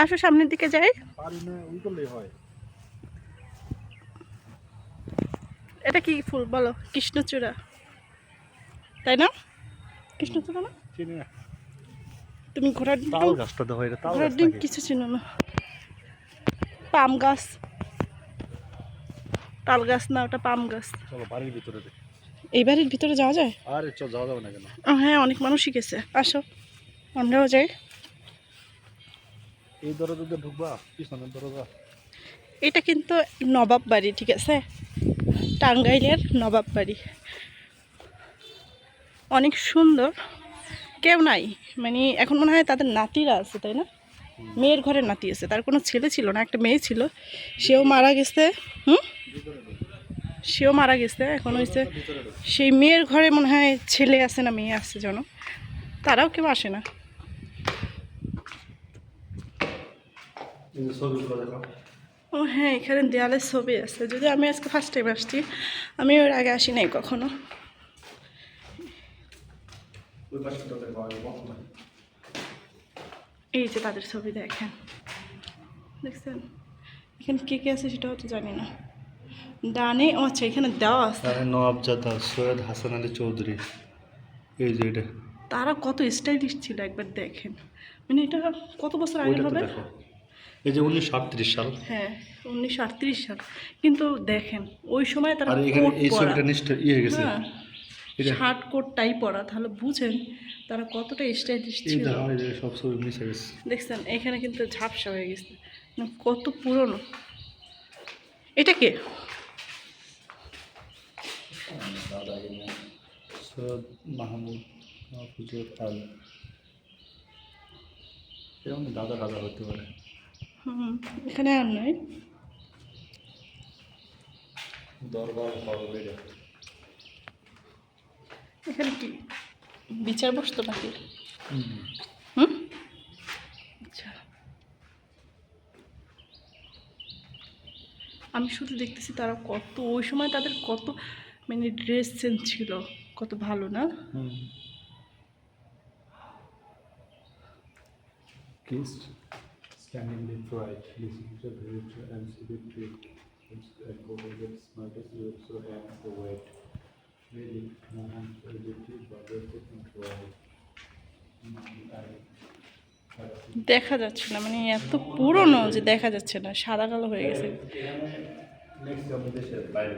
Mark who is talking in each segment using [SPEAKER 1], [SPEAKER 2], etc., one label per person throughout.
[SPEAKER 1] আসো সামনের দিকে যাই। এটা কি ফুল বলো? কৃষ্ণচূড়া, তাই না? কৃষ্ণচূড়া না? তুমি ঘোড়ার ডিম, ঘোড়ার ডিম কিছু চিনো না। পাম গাছ, তাল গাছ না, ওটা পাম গাছ। এই বাড়ির ভিতরে যাওয়া যায়? হ্যাঁ, অনেক মানুষই গেছে। আসো আমরাও যাই।
[SPEAKER 2] এই দরজা দিয়ে ঢুকবা, পিছনের দরজা।
[SPEAKER 1] এটা কিন্তু নবাব বাড়ি, ঠিক আছে? টাঙ্গাইলের নবাব বাড়ি, অনেক সুন্দর। কেউ নাই, মানে এখন মনে হয় তাদের নাতিরা আছে, তাই না? মেয়ের ঘরের নাতি আছে, তার কোনো ছেলে ছিল না, একটা মেয়ে ছিল, সেও মারা গেছে। সেও মারা গেছে। এখন হয়েছে সেই মেয়ের ঘরে মনে হয় ছেলে আছে না মেয়ে আছে যেন, তারাও কেউ আসে না। ও হ্যাঁ, এখানে দেয়ালের ছবি আছে, যদি আমি আজকে ফার্স্ট টাইম আসছি, আমি ওর আগে আসি নাই কখনো। এই যে তাদের ছবি দেখেন, দেখছেন? এখানে কে কে আছে সেটাও তো জানি না। ডানে, ও আচ্ছা, এখানে দেওয়া আছে
[SPEAKER 2] নওয়াবজাদা সৈয়দ হাসান আলী চৌধুরী। এই যে এটা,
[SPEAKER 1] তারা কত স্টাইলিশ ছিল একবার দেখেন, মানে এটা কত বছর আগে হবে?
[SPEAKER 2] এই যে 1938 সাল।
[SPEAKER 1] হ্যাঁ, 1938 সাল। কিন্তু দেখেন ওই সময় তারা
[SPEAKER 2] আর এখানে
[SPEAKER 1] কোট
[SPEAKER 2] এই
[SPEAKER 1] পরা,
[SPEAKER 2] ছবিটা নিশ্চয় ইয়ে গেছে।
[SPEAKER 1] হ্যাঁ, শার্ট কোট টাই পরা, তাহলে বুঝেন তারা কতটা স্টাইলিশ
[SPEAKER 2] এই
[SPEAKER 1] ছিল।
[SPEAKER 2] দেখো, এই যে সব ছবি মিশে গেছে।
[SPEAKER 1] দেখছেন এখানে কিন্তু ঝাপসা হয়ে গেছে, মানে কত পুরনো। এটা কে?
[SPEAKER 2] সৈয়দ মাহমুদ মাহফুজুর আল, এরকম দাদা দাদা হতে পারে।
[SPEAKER 1] এখানে আর নাই।
[SPEAKER 2] দরবার হবে।
[SPEAKER 1] এখানে কি বিচার বসতো নাকি? আচ্ছা, আমি শুধু দেখতেছি তারা কত, ওই সময় তাদের কত মানে ড্রেস সেন্স ছিল, কত ভালো না?
[SPEAKER 2] Standing left right, listen to the director and see the trick. And go to the smartest you so hands the weight. Really, no hands for the duty, but there's the control.
[SPEAKER 1] দেখা যাচ্ছে না, মানে এত পুরনো যে দেখা যাচ্ছে না, সাদা কালো হয়ে গেছে।
[SPEAKER 2] নেক্সট আমাদের দেশের বাইরে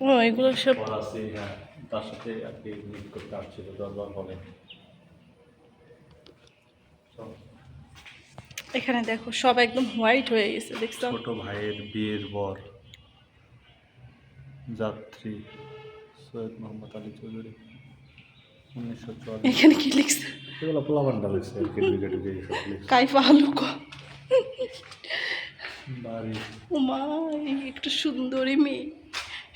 [SPEAKER 1] ও এগুলো সব
[SPEAKER 2] ফরাসি, হ্যাঁ, তার সাথে আর কি মিট করতে আসছিল দরবার হলে।
[SPEAKER 1] এখানে দেখো সব একদম হোয়াইট হয়ে গেছে, দেখছো?
[SPEAKER 2] ছোট ভাইয়ের বিয়ের বর, যাত্রী সৈয়দ মোহাম্মদ আলী চৌধুরী, 1944।
[SPEAKER 1] এখানে কি লিখছে?
[SPEAKER 2] এগুলো পোলাবান্ডা লিখছে আর কি, ঢুকে ঢুকে সব লিখছে।
[SPEAKER 1] কাইফা আলুক
[SPEAKER 2] বাড়ি,
[SPEAKER 1] ওমা, একটু সুন্দরী মেয়ে,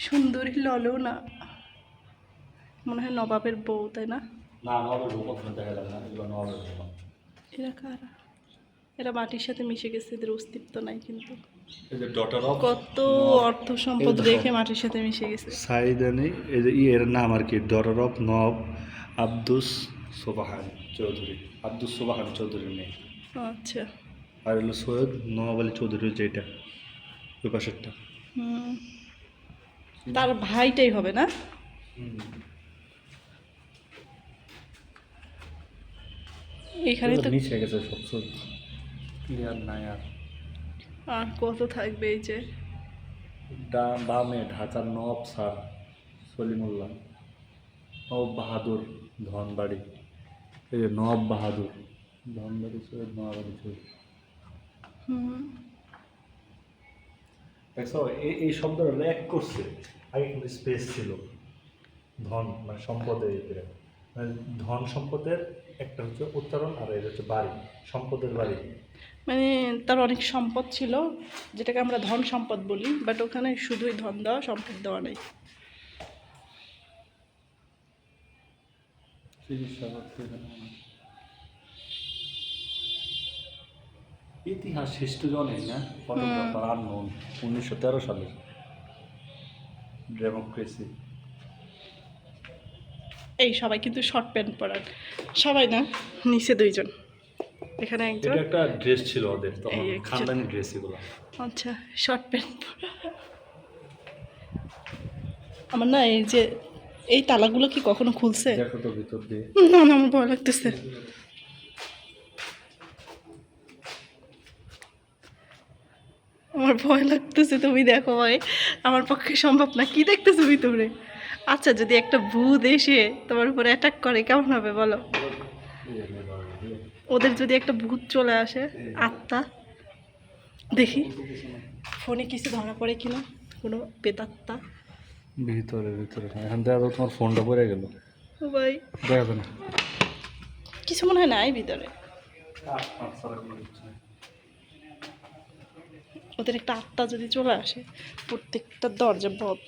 [SPEAKER 1] সুন্দরী ললো না, মনে হয় নবাবের বউ, তাই না?
[SPEAKER 2] না নবের ভূপন দেখা যাবে না, এগুলো নবের ভূপন।
[SPEAKER 1] এরা কারা? এরা মাটির সাথে মিশে গেছে, এদের অস্তিত্ব নাই কিন্তু।
[SPEAKER 2] এই যে ডটার অফ
[SPEAKER 1] কত অর্থ সম্পদ রেখে মাটির সাথে মিশে গেছে।
[SPEAKER 2] সাইদানি, এই যে এর নাম আর কি, ডটার অফ নব আব্দুস সোবাহান চৌধুরী, আব্দুস সোবাহান চৌধুরীর মেয়ে।
[SPEAKER 1] আচ্ছা,
[SPEAKER 2] আর হলো সৈয়দ নওয়াব আলী চৌধুরীর, যেটা ওই পাশেরটা।
[SPEAKER 1] তার ভাইটাই হবে না? এখানে তো
[SPEAKER 2] মিশে গেছে সব ছবি, ক্লিয়ার নাই আর।
[SPEAKER 1] আর কত থাকবে? এই যে
[SPEAKER 2] বামে ঢাকার নবাব স্যার সলিমুল্লাহ, নবাব বাহাদুর ধনবাড়ি, এই যে নবাব বাহাদুর ধনবাড়ি সৈয়দ নওয়াব আলী চৌধুরী। দেখছো এই শব্দটা ল্যাক করছে, আগে কিন্তু স্পেস ছিল। ধন মানে সম্পদের, মানে ধন সম্পদের একটা হচ্ছে উচ্চারণ, আর এটা হচ্ছে বাড়ি, সম্পদের বাড়ি।
[SPEAKER 1] মানে তার অনেক সম্পদ ছিল, যেটাকে আমরা ধন সম্পদ বলি, বাট ওখানে শুধুই ধন দেওয়া, সম্পদ দেওয়া নেই।
[SPEAKER 2] ইতিহাস হিস্ট্রি অনেক না, ফটোগ্রাফার আননোন, 1913 সালে ডেমোক্রেসি।
[SPEAKER 1] এই সবাই কিন্তু শর্ট প্যান্ট পরার, সবাই না, নিচে দুইজন। এখানে একজন
[SPEAKER 2] এটা একটা ড্রেস ছিল ওদের তখন,
[SPEAKER 1] এই একজন।
[SPEAKER 2] খানদানি ড্রেস এগুলো।
[SPEAKER 1] আচ্ছা, শর্ট প্যান্ট। আমার না এই যে এই তালাগুলো কি কখনো খুলছে?
[SPEAKER 2] দেখো তো ভিতর দিয়ে।
[SPEAKER 1] না না, আমার ভয় লাগতেছে। আমার ভয় লাগতেছে, তুমি দেখো ভাই, আমার পক্ষে সম্ভব না। কি দেখতেছো ভিতরে? আচ্ছা, যদি একটা ভূত এসে তোমার উপরে অ্যাটাক করে কেমন হবে বলো? ওদের যদি একটা ভূত চলে আসে, আত্মা, দেখি ফোনে কিছু ধরা পড়ে কিনা, কোনো পেতাত্মা।
[SPEAKER 2] ভিতরে এখন দেখা যাও তোমার ফোনটা পড়ে গেল।
[SPEAKER 1] ও ভাই,
[SPEAKER 2] দেখা যাবে না।
[SPEAKER 1] কিছু মনে হয় নাই ভিতরে। ওদের একটা আত্মা যদি চলে আসে, প্রত্যেকটা দরজা বন্ধ।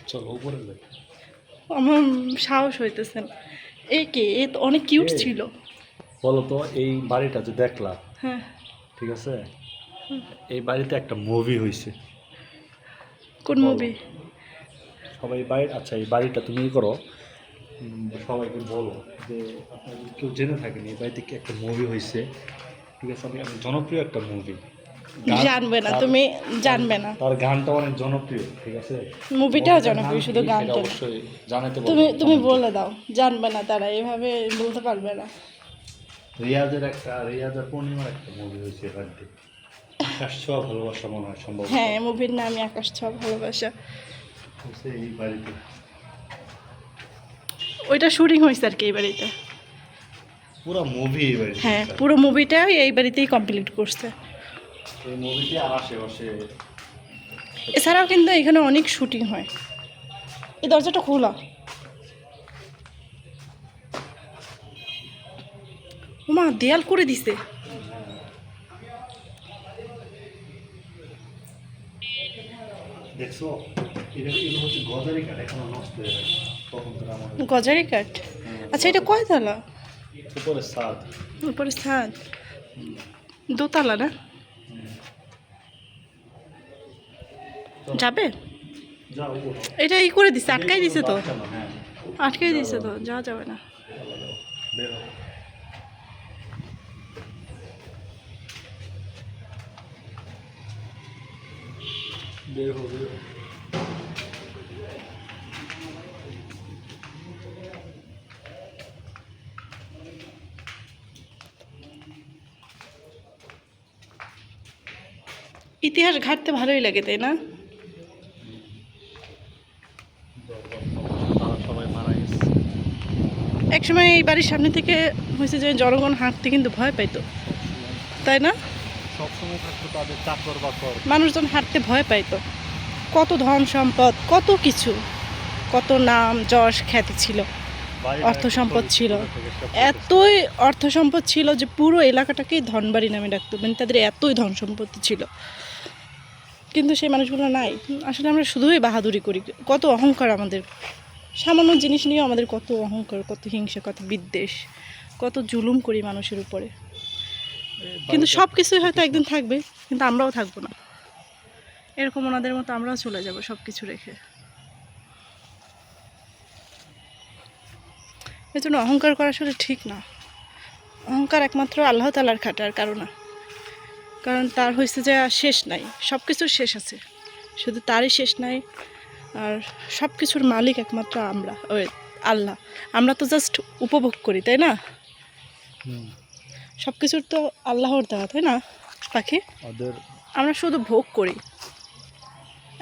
[SPEAKER 2] চলো উপরে যাই।
[SPEAKER 1] আমার সাহস হইতেছে না। এ কে? এ তো অনেক কিউট
[SPEAKER 2] কে?
[SPEAKER 1] ছিল।
[SPEAKER 2] বলো তো, এই বাড়িটা যে দেখলা,
[SPEAKER 1] হ্যাঁ,
[SPEAKER 2] ঠিক আছে, এই বাড়িতে একটা মুভি হয়েছে।
[SPEAKER 1] কোন
[SPEAKER 2] বলো।
[SPEAKER 1] মুভি?
[SPEAKER 2] সবাই বাড়ি, আচ্ছা এই বাড়িটা তুমি ই করো, সবাইকে বলো যে আপনারা যদি কেউ জেনে থাকেন এই বাড়িতে কি একটা মুভি হয়েছে, ঠিক আছে, আমি জনপ্রিয় একটা মুভি।
[SPEAKER 1] জানবে না, তুমি জানবে না।
[SPEAKER 2] তার গানটা অনেক জনপ্রিয়, ঠিক আছে।
[SPEAKER 1] মুভিটাও
[SPEAKER 2] মুভিটার
[SPEAKER 1] জনপ্রিয়,
[SPEAKER 2] নাম
[SPEAKER 1] শুধু
[SPEAKER 2] কি
[SPEAKER 1] গানটা
[SPEAKER 2] সেটা
[SPEAKER 1] না।
[SPEAKER 2] অবশ্যই জানাতে
[SPEAKER 1] তুমি
[SPEAKER 2] বলবো
[SPEAKER 1] তুমি
[SPEAKER 2] comment এ।
[SPEAKER 1] বলে দাও, জানবে না তারা, এভাবে বলতে পারবে না।
[SPEAKER 2] রিয়াজের পূর্ণিমার একটা মুভি হয়েছে এ বাড়িতে, আকাশ ছোঁয়া ভালোবাসা মনে হয় সম্ভব।
[SPEAKER 1] হ্যাঁ, মুভির নামই আকাশ ছোঁয়া ভালোবাসা।
[SPEAKER 2] হয়েছে এই বাড়িতে।
[SPEAKER 1] ওইটা শুটিং হয়েছে আর কি এই বাড়িতে।
[SPEAKER 2] পুরো মুভি এই বাড়িতে।
[SPEAKER 1] হ্যাঁ, পুরো মুভিটাই এই বাড়িতেই কমপ্লিট করছে।
[SPEAKER 2] এই মুভিতে আর আশেপাশে
[SPEAKER 1] এছাড়াও কিন্তু এখানে অনেক শুটিং হয়। এই দরজাটা খোলা। ওমা, দেয়াল করে দিছে।
[SPEAKER 2] দেখছো, এগুলো হচ্ছে গজারি কাঠ, এখনো নষ্ট হয়ে গেছে তখন থেকে আমাদের।
[SPEAKER 1] গজারি কাঠ? আচ্ছা, এটা কয়তলা?
[SPEAKER 2] উপরে ছাদ।
[SPEAKER 1] উপরে ছাদ, দোতলা না? যাবে?
[SPEAKER 2] যাও উপরে।
[SPEAKER 1] এটা ই করে দিছে, আটকাই দিছে তো।
[SPEAKER 2] হ্যাঁ,
[SPEAKER 1] আটকাই দিছে তো, যাওয়া যাবে না।
[SPEAKER 2] বের হও। বের হও, বের হও।
[SPEAKER 1] ইতিহাস ঘাটতে ভালোই লাগে, তাই না?
[SPEAKER 2] তারা সবাই মারা গেছে।
[SPEAKER 1] একসময় এই বাড়ির সামনে থেকে হয়েছে যে জনগণ হাঁটতে কিন্তু ভয় পাইতো, তাই না?
[SPEAKER 2] সবসময় থাকতো তাদের চাকর বাকর।
[SPEAKER 1] মানুষজন হাঁটতে ভয় পাইতো। কত ধন সম্পদ, কত কিছু, কত নাম যশ খ্যাতি ছিল, অর্থ সম্পদ ছিল। এতই অর্থ সম্পদ ছিল যে পুরো এলাকাটাকেই ধনবাড়ি নামে ডাকতো, মানে তাদের এতই ধন সম্পত্তি ছিল। কিন্তু সেই মানুষগুলো নাই। আসলে আমরা শুধুই বাহাদুরি করি, কত অহংকার আমাদের। সামান্য জিনিস নিয়ে আমাদের কত অহংকার, কত হিংসা, কত বিদ্বেষ, কত জুলুম করি মানুষের উপরে। কিন্তু সব কিছুই হয়তো একদিন থাকবে, কিন্তু আমরাও থাকবো না। এরকম ওনাদের মতো আমরাও চলে যাব সব কিছু রেখে। এই জন্য অহংকার করা আসলে ঠিক না। অহংকার একমাত্র আল্লাহ তাআলার খাটে, আর কারো না। কারণ তার হয়েছে যে শেষ নাই, সব কিছুর শেষ আছে, শুধু তারই শেষ নাই। আর সব কিছুর মালিক একমাত্র আমরা, ওই আল্লাহ। আমরা তো জাস্ট উপভোগ করি, তাই না? সব কিছুর তো আল্লাহর দেওয়া, তাই না পাখি?
[SPEAKER 2] ওদের
[SPEAKER 1] আমরা শুধু ভোগ করি।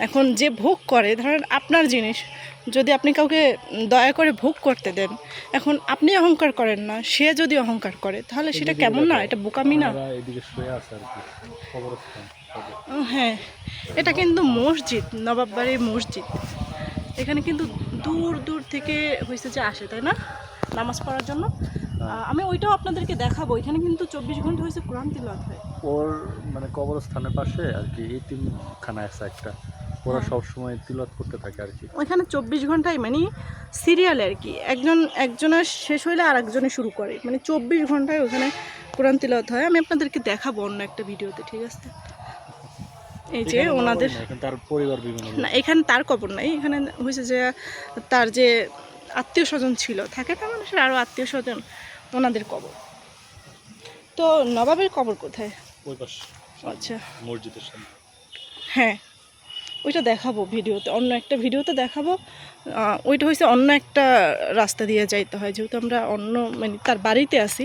[SPEAKER 1] এখন যে ভোগ করে, ধরেন আপনার জিনিস যদি আপনি কাউকে দয়া করে ভোগ করতে দেন, এখন আপনি অহংকার করেন না, সে যদি অহংকার করে, তাহলে সেটা কেমন না? এটা বোকামি না?
[SPEAKER 2] এদিকে শুয়ে আছে আর কি, কবরস্থান।
[SPEAKER 1] হ্যাঁ, এটা কিন্তু মসজিদ, নবাববাড়ির মসজিদ। এখানে কিন্তু দূর দূর থেকে হয়েছে যে আসে, তাই না, নামাজ পড়ার জন্য। আমি ওইটাও আপনাদেরকে দেখাবো। এখানে কিন্তু 24 ঘন্টা হয়েছে কোরআন তিলাওয়াত হয়।
[SPEAKER 2] ওর মানে কবরস্থানের পাশে আর কি এতিমখানা আছে একটা, ওরা সবসময় তিলাওয়াত করতে থাকে আর কি।
[SPEAKER 1] ওইখানে 24 ঘন্টায়, মানে সিরিয়ালে আর কি, একজনের শেষ হইলে আর একজনে শুরু করে, মানে 24 ঘন্টায় ওখানে কোরআন তিলাওয়াত হয়। আমি আপনাদেরকে দেখাবো অন্য একটা ভিডিওতে, ঠিক আছে? এই যে ওনাদের,
[SPEAKER 2] তার পরিবার বিভিন্ন
[SPEAKER 1] না এখানে তার কবর নাই, এখানে হয়েছে যে তার যে আত্মীয় স্বজন ছিল, থাকে না মানুষের আরও আত্মীয় স্বজন, ওনাদের কবর। তো নবাবের কবর কোথায়?
[SPEAKER 2] ওই পাশ
[SPEAKER 1] আচ্ছা,
[SPEAKER 2] মসজিদের সামনে।
[SPEAKER 1] হ্যাঁ ওইটা দেখাবো ভিডিওতে, অন্য একটা ভিডিওতে দেখাবো। ওইটা হয়েছে অন্য একটা রাস্তা দিয়ে যাইতে হয়, যেহেতু আমরা অন্য মানে তার বাড়িতে আছি,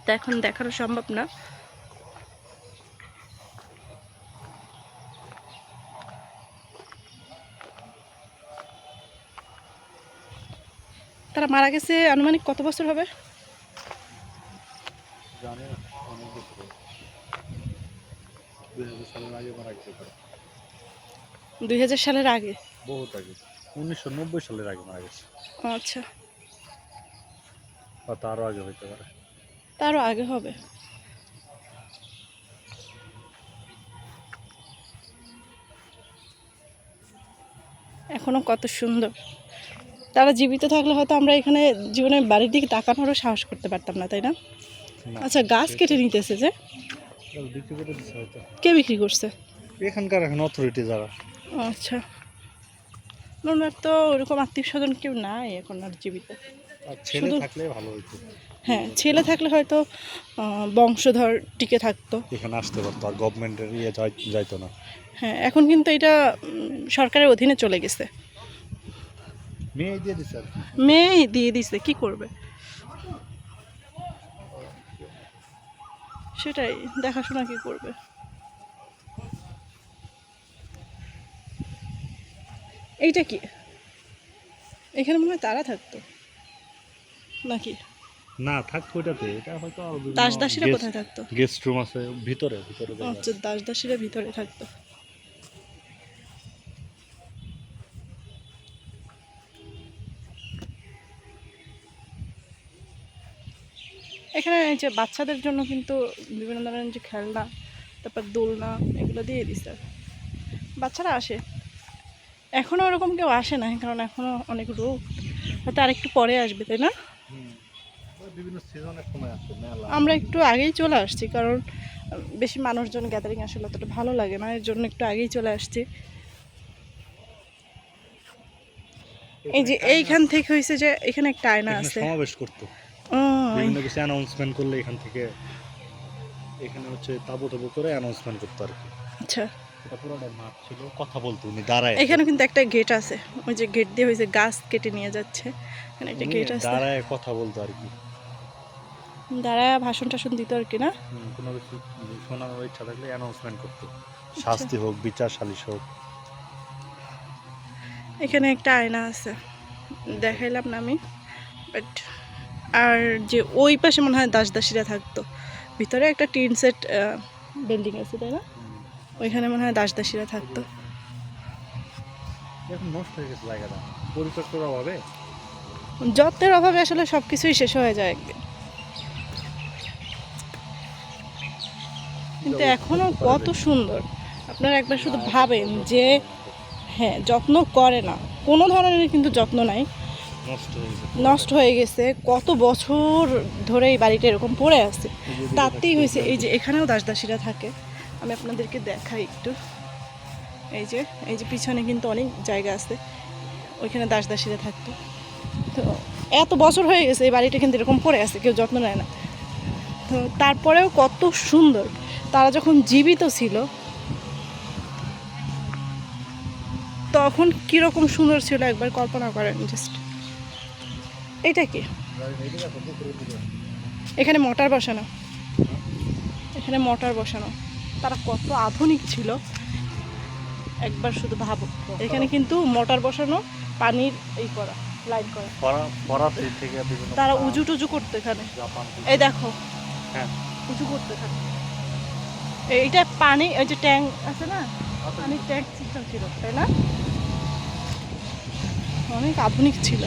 [SPEAKER 1] তা এখন দেখানো সম্ভব না। তারা মারা গেছে আনুমানিক কত বছর হবে?
[SPEAKER 2] জানি না, অনেক বছর 2000 সালের আগে মারা গেছে তারা।
[SPEAKER 1] 2000 সালের আগে?
[SPEAKER 2] বহুত আগে, 1990 সালের আগে মারা গেছে।
[SPEAKER 1] আচ্ছা,
[SPEAKER 2] বা তারও আগে হইতে পারে।
[SPEAKER 1] তারও আগে হবে। এখনো কত সুন্দর। তারা জীবিত থাকলে হয়তো আমরা এখানে জীবনের বাড়ির দিকে তাকানোরও সাহস করতে পারতাম না, তাই না?
[SPEAKER 2] না,
[SPEAKER 1] আচ্ছা, গাছ কেটে নিতেছে যে,
[SPEAKER 2] বিক্রি করে দিচ্ছে হয়তো
[SPEAKER 1] কে বিক্রি করছে?
[SPEAKER 2] এখানকার এখন অথরিটি যারা।
[SPEAKER 1] আচ্ছা, ওনার তো ওরকম আত্মীয় স্বজন কেউ নাই এখন আর জীবিত।
[SPEAKER 2] আর ছেলে
[SPEAKER 1] শুধু-
[SPEAKER 2] থাকলে ভালো হইতো,
[SPEAKER 1] হ্যাঁ, ছেলে থাকলে হয়তো বংশধর টিকে থাকতো।
[SPEAKER 2] এখানে আসতে পারতো, আর গভর্নমেন্টের যাইতো না।
[SPEAKER 1] হ্যাঁ, এখন কিন্তু এটা সরকারের অধীনে চলে গেছে।
[SPEAKER 2] মেয়ে দিয়ে দিচ্ছে আর কি।
[SPEAKER 1] মেয়ে দিয়ে দিছে, কি করবে? সেটাই, দেখাশোনা কি করবে? এইটা কি? এখানে মনে হয় তারা থাকতো নাকি?
[SPEAKER 2] না, থাকতো ওইটাতে, এটা হয়তো আরো বিভিন্ন
[SPEAKER 1] দাস দাসীরা
[SPEAKER 2] guest-
[SPEAKER 1] কোথায় থাকতো?
[SPEAKER 2] গেস্ট রুম আছে ভিতরে ভিতরে জায়গা
[SPEAKER 1] আচ্ছা,
[SPEAKER 2] আছে।
[SPEAKER 1] দাস দাসীরা ভিতরে থাকতো। এখানে এই যে বাচ্চাদের জন্য কিন্তু বিভিন্ন ধরনের যে খেলনা, তারপর দোলনা, এগুলো দিয়ে দিছে। বাচ্চারা আসে, এখনও ওরকম কেউ আসে না, কারণ এখনও অনেক রোগ, হয়তো আর একটু পরে আসবে, তাই না?
[SPEAKER 2] ওই বিভিন্ন সিজনের সময় আসে মেলা।
[SPEAKER 1] আমরা একটু আগেই চলে আসছি, কারণ বেশি মানুষজন গ্যাদারিং আসলে অতটা ভালো লাগে না, এর জন্য একটু আগেই চলে আসছি। এই যে এইখান থেকে হয়েছে যে এখানে একটা আয়না
[SPEAKER 2] এখানে
[SPEAKER 1] আছে।
[SPEAKER 2] সমাবেশ করতো,
[SPEAKER 1] ও,
[SPEAKER 2] বিভিন্ন কিছু অ্যানাউন্সমেন্ট করলে এখান থেকে, এখানে হচ্ছে তাবু টাবু করে অ্যানাউন্সমেন্ট করতো আর কি।
[SPEAKER 1] আচ্ছা,
[SPEAKER 2] এটা পুরোটা মাঠ ছিল, কথা বলতো উনি দাঁড়ায়,
[SPEAKER 1] এখানে কিন্তু একটা গেট আছে, ওই যে গেট দিয়ে হয়েছে গাছ কেটে নিয়ে যাচ্ছে, এখানে একটা
[SPEAKER 2] উনি
[SPEAKER 1] গেট আছে,
[SPEAKER 2] দাঁড়ায় কথা বলতো আর কি।
[SPEAKER 1] দাঁড়ায় ভাষণ টাষণ দিত আর কি, না?
[SPEAKER 2] কোনো কিছু শোনার ইচ্ছা থাকলে অ্যানাউন্সমেন্ট করতো, শাস্তি হোক, বিচার সালিশ হোক।
[SPEAKER 1] এখানে একটা আয়না আছে, দেখাইলাম না আমি, বাট আর যে ওই পাশে মনে হয় দাস দাসীরা থাকতো, ভিতরে একটা টিন সেট বিল্ডিং আছে, তাই না? ওইখানে মনে হয় দাস দাসীরা থাকতো।
[SPEAKER 2] এখন নষ্ট হয়ে গেছে জায়গাটা, পরিচর্যার অভাবে।
[SPEAKER 1] যত্নের অভাবে আসলে সব কিছুই শেষ হয়ে যায় একদিন, কিন্তু এখনো কত সুন্দর। আপনারা একবার শুধু ভাবেন যে, হ্যাঁ, যত্ন করে না, কোনো ধরনের কিন্তু যত্ন নাই,
[SPEAKER 2] নষ্ট হয়ে গেছে।
[SPEAKER 1] নষ্ট হয়ে গেছে, কত বছর ধরে এই বাড়িটা এরকম পড়ে আছে, তাতেই হয়েছে। এই যে এখানেও দাস দাসীরা থাকে, আমি আপনাদেরকে দেখাই একটু। এই যে পিছনে কিন্তু অনেক জায়গা আছে, ওইখানে দাস দাসীরা থাকতো। তো এত বছর হয়ে গেছে এই বাড়িটা কিন্তু এরকম পড়ে আছে, কেউ যত্ন নেয় না। তো তারপরেও কত সুন্দর, তারা যখন জীবিত ছিল তখন কীরকম সুন্দর ছিল একবার কল্পনা করেন জাস্ট। এটা কি? এখানে মোটর বসানো, এখানে মোটর বসানো, তারা কত আধুনিক ছিল একবার শুধু ভাবো। এখানে কিন্তু মোটর বসানো, পানির এই করা, লাইন করা,
[SPEAKER 2] ফরাসি থেকে বিভিন্ন
[SPEAKER 1] তারা উজু টুজু করতো এখানে।
[SPEAKER 2] জাপান থেকে।
[SPEAKER 1] এই দেখো,
[SPEAKER 2] হ্যাঁ,
[SPEAKER 1] উজু করতে থাকে। এইটা পানি, ওই যে ট্যাঙ্ক আছে না, পানির ট্যাঙ্ক সিস্টেম ছিল, তাই না? অনেক আধুনিক ছিল।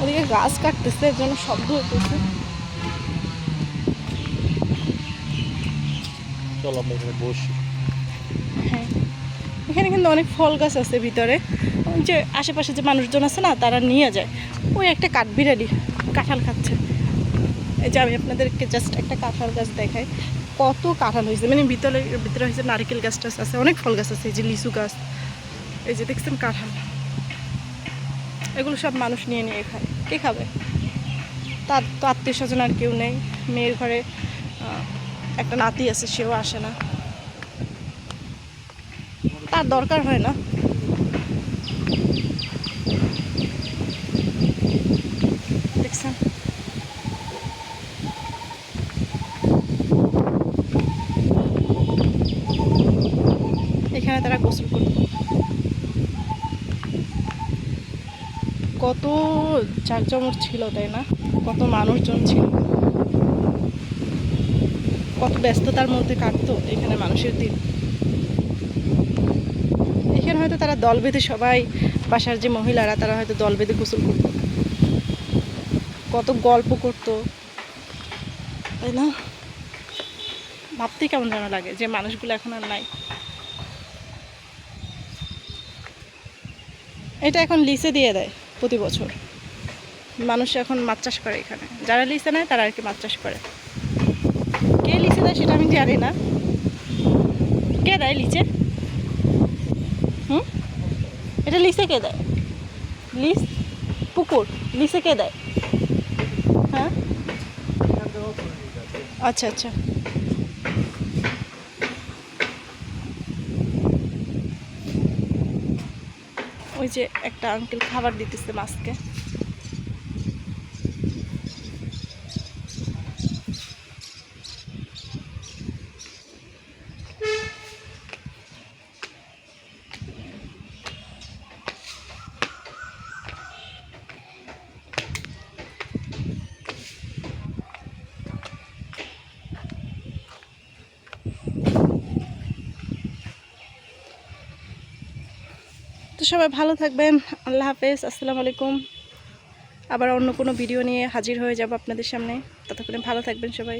[SPEAKER 1] ওদিকে গাছ কাটতেছে, এর জন্য শব্দ হতেছে।
[SPEAKER 2] চলো আমরা এখানে বসি।
[SPEAKER 1] হ্যাঁ, এখানে কিন্তু অনেক ফল গাছ আছে ভিতরে, ওই যে আশেপাশে যে মানুষজন আছে না, তারা নিয়ে যায়। ওই একটা কাঠবিড়ালি কাঁঠাল খাচ্ছে। এই যে আমি আপনাদেরকে জাস্ট একটা কাঁঠাল গাছ দেখাই, কত কাঁঠাল হয়েছে, মানে ভিতরে ভিতরে হয়েছে নারকেল গাছ টাছ আছে, অনেক ফল গাছ আছে, এই যে লিচু গাছ, এই যে দেখছেন কাঁঠাল, এগুলো সব মানুষ নিয়ে নিয়ে খায়। কে খাবে? তার তো আত্মীয় স্বজন আর কেউ নেই। মেয়ের ঘরে একটা নাতি আছে, সেও আসে না, তার দরকার হয় না। দেখছেন এখানে তারা গোসল করত। কত জাঁকজমক ছিল, তাই না? কত মানুষজন ছিল, কত ব্যস্ততার মধ্যে কাটতো এখানে মানুষের দিন। এখানে হয়তো তারা দল বেঁধে, সবাই বাসার যে মহিলারা তারা হয়তো দল বেঁধে গোসল করতো, কত গল্প করতো, তাই না? ভাবতেই কেমন যেন লাগে যে মানুষগুলো এখন আর নাই। এটা এখন লিসে দিয়ে দেয় প্রতি বছর, মানুষ এখন মাছ চাষ করে এখানে, যারা লিসে নেয় তারা আর কি মাছ চাষ করে। কে লিচে দেয় সেটা আমি জানি না, কে দেয় লিচে? এটা লিচে কে দেয়? লিস পুকুর, লিচে কে দেয়? হ্যাঁ, আচ্ছা আচ্ছা। ওই যে একটা আঙ্কেল খাবার দিতেছে মাছকে। তো সবাই ভালো থাকবেন, আল্লাহ হাফেজ, আসসালামু আলাইকুম। আবার অন্য কোনো ভিডিও নিয়ে হাজির হয়ে যাব আপনাদের সামনে, ততক্ষণে ভালো থাকবেন সবাই।